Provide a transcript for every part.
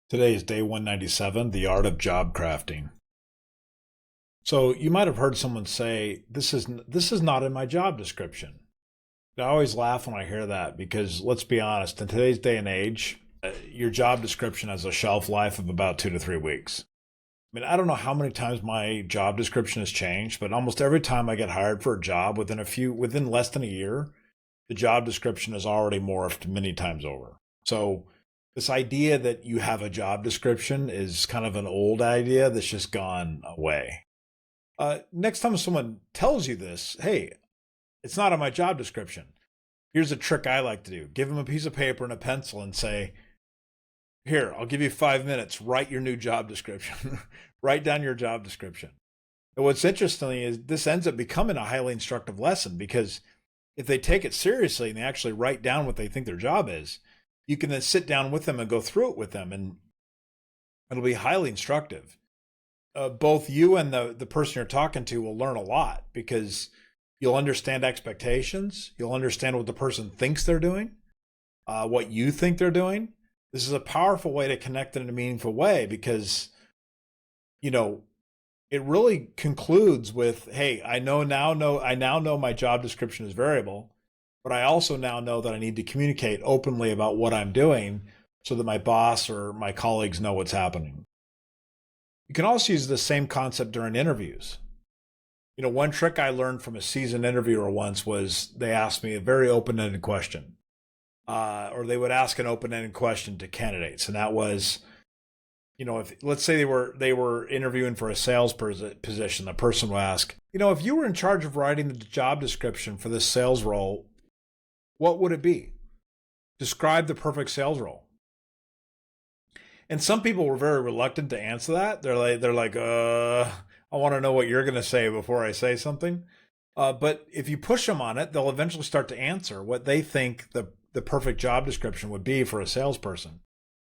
Today is day 197, The Art of Job Crafting. So you might have heard someone say, this is not in my job description. I always laugh when I hear that because let's be honest, in today's day and age, your job description has a shelf life of about 2 to 3 weeks. I mean, I don't know how many times my job description has changed, but almost every time I get hired for a job within less than a year, the job description has already morphed many times over. So this idea that you have a job description is kind of an old idea that's just gone away. Next time someone tells you this, hey, it's not on my job description. Here's a trick I like to do. Give them a piece of paper and a pencil and say, here, I'll give you 5 minutes. Write your new job description. Write down your job description. And what's interesting is this ends up becoming a highly instructive lesson because if they take it seriously and they actually write down what they think their job is, you can then sit down with them and go through it with them, and it'll be highly instructive. Both you and the person you're talking to will learn a lot because you'll understand expectations. You'll understand what the person thinks they're doing, what you think they're doing. This is a powerful way to connect in a meaningful way because, it really concludes with, hey, I now know my job description is variable, but I also now know that I need to communicate openly about what I'm doing so that my boss or my colleagues know what's happening. You can also use the same concept during interviews. One trick I learned from a seasoned interviewer once was they asked me a very open-ended question, or they would ask an open-ended question to candidates, and that was, if let's say they were interviewing for a sales position, the person would ask, if you were in charge of writing the job description for this sales role, what would it be? Describe the perfect sales role. And some people were very reluctant to answer that. They're like, I want to know what you're going to say before I say something. But if you push them on it, they'll eventually start to answer what they think the perfect job description would be for a salesperson.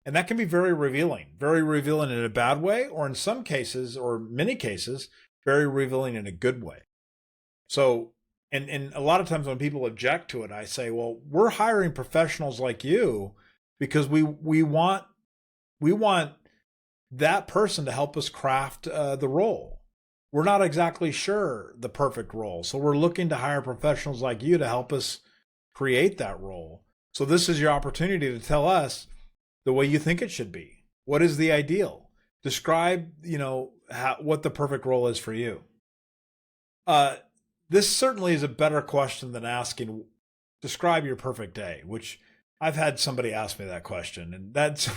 And that can be very revealing in a bad way, or in some cases, or many cases, very revealing in a good way. So, and a lot of times when people object to it, I say, well, we're hiring professionals like you because we want that person to help us craft the role. We're not exactly sure the perfect role. So we're looking to hire professionals like you to help us create that role. So this is your opportunity to tell us the way you think it should be. What is the ideal? Describe, what the perfect role is for you. This certainly is a better question than asking, describe your perfect day, which I've had somebody ask me that question. And that's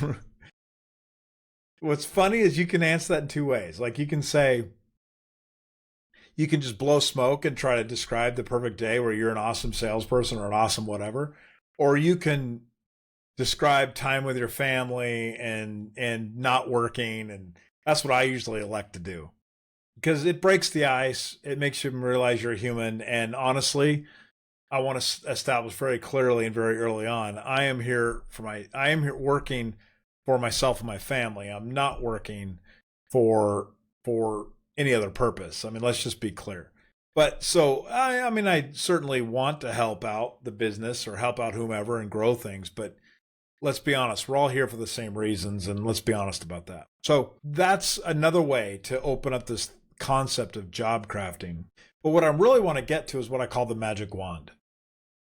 what's funny is you can answer that in two ways. Like you can just blow smoke and try to describe the perfect day where you're an awesome salesperson or an awesome whatever. Or you can describe time with your family and not working. And that's what I usually elect to do because it breaks the ice. It makes you realize you're a human. And honestly, I want to establish very clearly and very early on, I am here working for myself and my family. I'm not working for any other purpose. I mean, let's just be clear. But so, I certainly want to help out the business or help out whomever and grow things. But let's be honest, we're all here for the same reasons. And let's be honest about that. So that's another way to open up this concept of job crafting. But what I really want to get to is what I call the magic wand.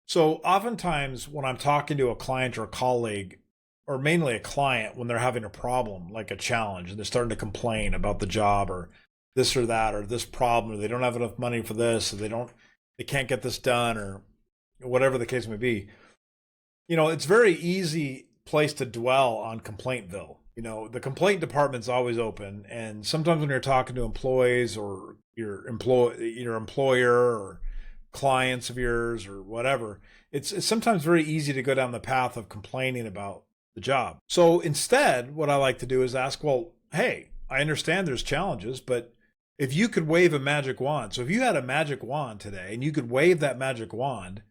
So oftentimes when I'm talking to a client or a colleague, or mainly a client, when they're having a problem, like a challenge, and they're starting to complain about the job or this or that, or this problem, or they don't have enough money for this, or they can't get this done, or whatever the case may be, it's very easy place to dwell on Complaintville. The complaint department's always open. And sometimes when you're talking to employees or your employer or clients of yours or whatever, it's sometimes very easy to go down the path of complaining about the job. So instead, what I like to do is ask, well, hey, I understand there's challenges, but if you could wave a magic wand, so if you had a magic wand today and you could wave that magic wand,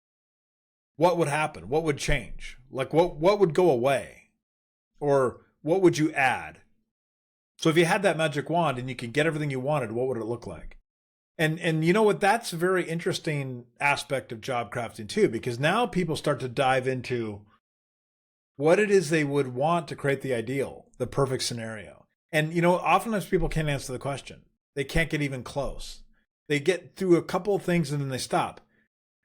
what would happen? What would change? Like what would go away? Or what would you add? So if you had that magic wand and you could get everything you wanted, what would it look like? And you know what? That's a very interesting aspect of job crafting too, because now people start to dive into what it is they would want to create the ideal, the perfect scenario. And, oftentimes people can't answer the question. They can't get even close. They get through a couple of things and then they stop.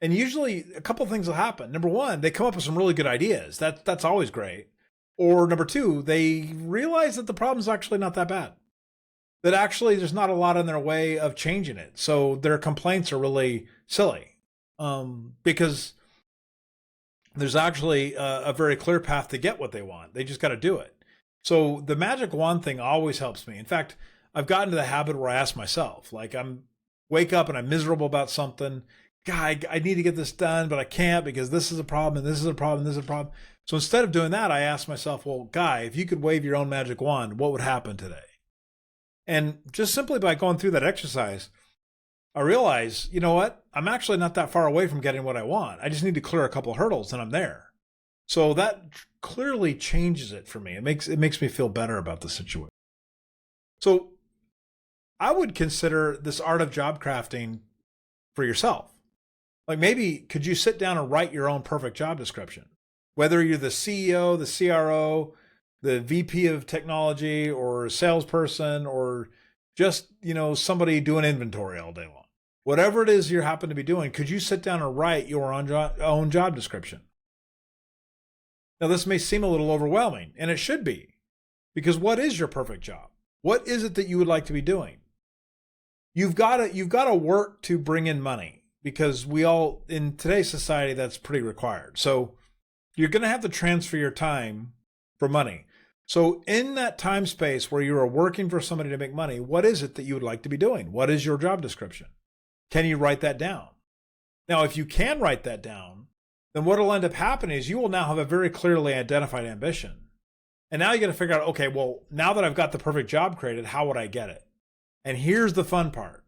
And usually a couple of things will happen. Number one, they come up with some really good ideas. That's always great. Or number two, they realize that the problem's actually not that bad. That actually there's not a lot in their way of changing it. So their complaints are really silly. Because there's actually a very clear path to get what they want. They just got to do it. So the magic wand thing always helps me. In fact, I've gotten to the habit where I ask myself, like wake up and I'm miserable about something. God, I need to get this done, but I can't because this is a problem and this is a problem and this is a problem. So instead of doing that, I ask myself, well, Guy, if you could wave your own magic wand, what would happen today? And just simply by going through that exercise, I realize, you know what? I'm actually not that far away from getting what I want. I just need to clear a couple of hurdles and I'm there. So that clearly changes it for me. It makes me feel better about the situation. So I would consider this art of job crafting for yourself. Like maybe could you sit down and write your own perfect job description? Whether you're the CEO, the CRO, the VP of technology, or a salesperson, or just, somebody doing inventory all day long. Whatever it is you happen to be doing, could you sit down and write your own job description? Now, this may seem a little overwhelming, and it should be, because what is your perfect job? What is it that you would like to be doing? You've got to work to bring in money, because we all, in today's society, that's pretty required. So you're going to have to transfer your time for money. So in that time space where you are working for somebody to make money, what is it that you would like to be doing? What is your job description? Can you write that down? Now, if you can write that down, then what will end up happening is you will now have a very clearly identified ambition. And now you got to figure out, okay, well, now that I've got the perfect job created, how would I get it? And here's the fun part,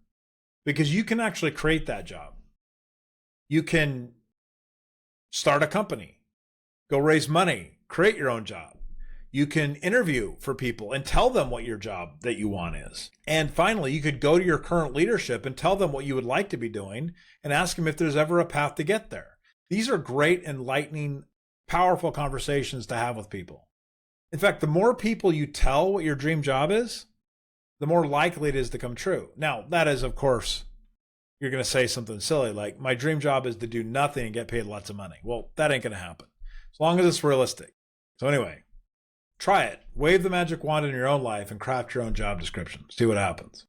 because you can actually create that job. You can start a company, go raise money, create your own job. You can interview for people and tell them what your job that you want is. And finally, you could go to your current leadership and tell them what you would like to be doing and ask them if there's ever a path to get there. These are great, enlightening, powerful conversations to have with people. In fact, the more people you tell what your dream job is, the more likely it is to come true. Now, that is, of course, you're going to say something silly like, my dream job is to do nothing and get paid lots of money. Well, that ain't going to happen, as long as it's realistic. So anyway, try it. Wave the magic wand in your own life and craft your own job description. See what happens.